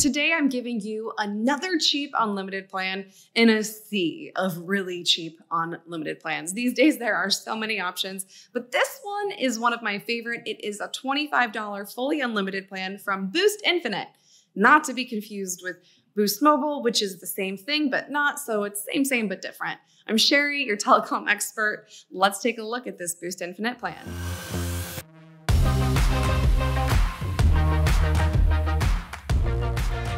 Today I'm giving you another cheap unlimited plan in a sea of really cheap unlimited plans. These days there are so many options, but this one is one of my favorite. It is a $25 fully unlimited plan from Boost Infinite, not to be confused with Boost Mobile, which is the same thing, but not, so it's same, but different. I'm Sherry, your telecom expert. Let's take a look at this Boost Infinite plan.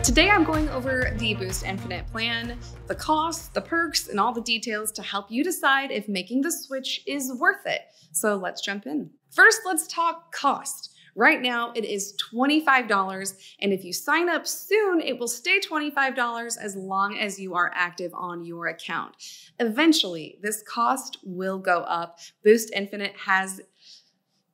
Today I'm going over the Boost Infinite plan, the costs, the perks, and all the details to help you decide if making the switch is worth it. So let's jump in. First, let's talk cost. Right now, it is $25, and if you sign up soon, it will stay $25 as long as you are active on your account. Eventually, this cost will go up. Boost Infinite has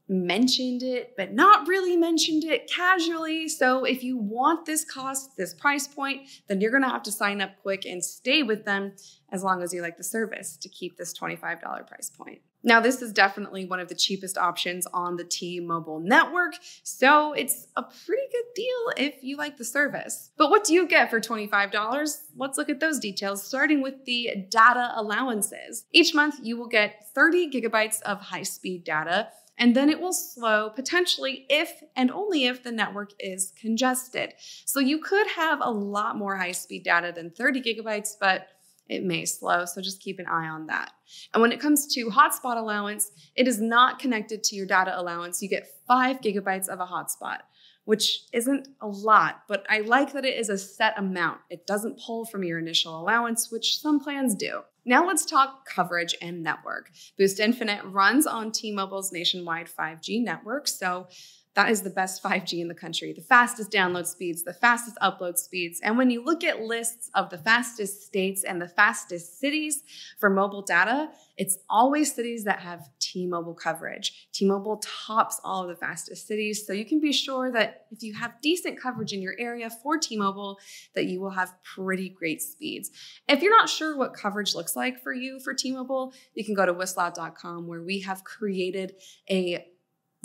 mentioned it, but not really mentioned it casually. So if you want this cost, this price point, then you're gonna have to sign up quick and stay with them as long as you like the service to keep this $25 price point. Now, this is definitely one of the cheapest options on the T-Mobile network, so it's a pretty good deal if you like the service. But what do you get for $25? Let's look at those details, starting with the data allowances. Each month, you will get 30 gigabytes of high-speed data, and then it will slow potentially if and only if the network is congested. So you could have a lot more high-speed data than 30 gigabytes, but it may slow, so just keep an eye on that. And when it comes to hotspot allowance, it is not connected to your data allowance. You get 5 gigabytes of a hotspot, which isn't a lot, but I like that it is a set amount. It doesn't pull from your initial allowance, which some plans do. Now let's talk coverage and network. Boost Infinite runs on T-Mobile's nationwide 5G network, so that is the best 5G in the country, the fastest download speeds, the fastest upload speeds. And when you look at lists of the fastest states and the fastest cities for mobile data, it's always cities that have T-Mobile coverage. T-Mobile tops all of the fastest cities, so you can be sure that if you have decent coverage in your area for T-Mobile, that you will have pretty great speeds. If you're not sure what coverage looks like for you for T-Mobile, you can go to WhistleOut.com, where we have created a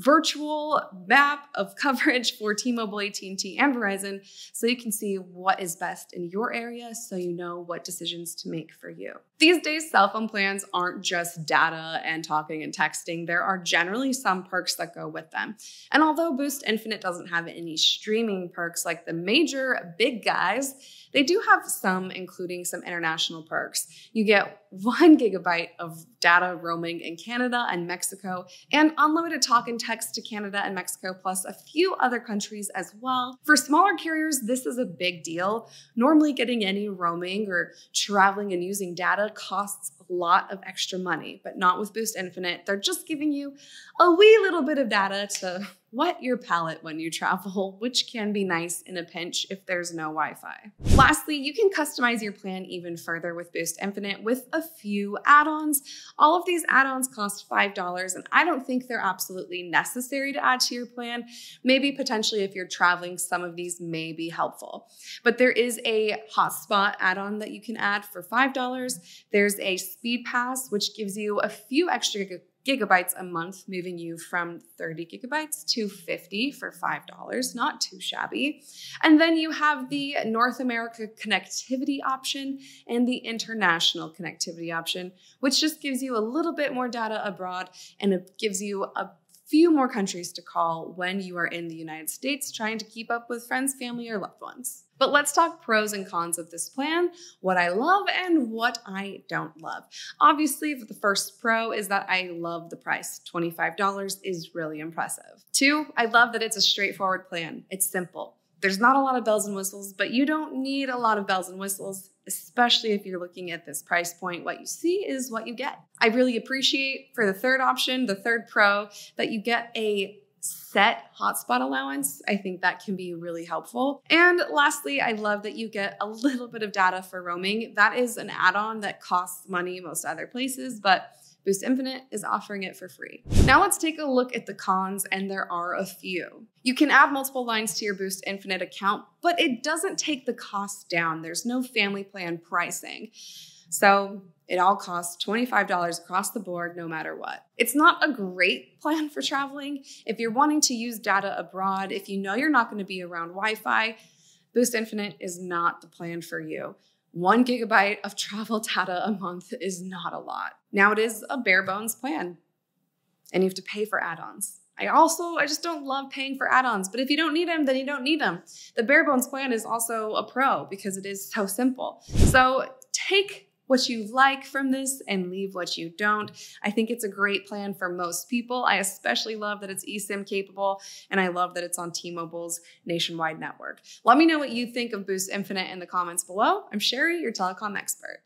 virtual map of coverage for T-Mobile, AT&T, and Verizon, so you can see what is best in your area so you know what decisions to make for you. These days, cell phone plans aren't just data and talking and texting. There are generally some perks that go with them. And although Boost Infinite doesn't have any streaming perks like the major big guys, they do have some, including some international perks. You get 1 gigabyte of data roaming in Canada and Mexico, and unlimited talk and text to Canada and Mexico, plus a few other countries as well. For smaller carriers, this is a big deal. Normally, getting any roaming or traveling and using data costs a lot of extra money, but not with Boost Infinite. They're just giving you a wee little bit of data to whet your palate when you travel, which can be nice in a pinch if there's no Wi-Fi. Lastly, you can customize your plan even further with Boost Infinite with a few add-ons. All of these add-ons cost $5, and I don't think they're absolutely necessary to add to your plan. Maybe potentially if you're traveling, some of these may be helpful. But there is a hotspot add-on that you can add for $5. There's a speed pass, which gives you a few extra gigabytes a month, moving you from 30 gigabytes to 50 for $5, not too shabby. And then you have the North America connectivity option and the international connectivity option, which just gives you a little bit more data abroad, and it gives you a few more countries to call when you are in the United States trying to keep up with friends, family, or loved ones. But let's talk pros and cons of this plan, what I love and what I don't love. Obviously, the first pro is that I love the price. $25 is really impressive. 2, I love that it's a straightforward plan. It's simple. There's not a lot of bells and whistles, but you don't need a lot of bells and whistles, especially if you're looking at this price point. What you see is what you get. I really appreciate for the third option, the third pro, that you get a set hotspot allowance. I think that can be really helpful. And lastly, I love that you get a little bit of data for roaming. That is an add-on that costs money most other places, but Boost Infinite is offering it for free. Now let's take a look at the cons, and there are a few. You can add multiple lines to your Boost Infinite account, but it doesn't take the cost down. There's no family plan pricing. So it all costs $25 across the board, no matter what. It's not a great plan for traveling. If you're wanting to use data abroad, if you know you're not going to be around Wi-Fi, Boost Infinite is not the plan for you. 1 gigabyte of travel data a month is not a lot. Now it is a bare bones plan, and you have to pay for add-ons. I just don't love paying for add-ons, but if you don't need them, then you don't need them. The bare bones plan is also a pro because it is so simple. So take what you like from this and leave what you don't. I think it's a great plan for most people. I especially love that it's eSIM capable, and I love that it's on T-Mobile's nationwide network. Let me know what you think of Boost Infinite in the comments below. I'm Sherry, your telecom expert.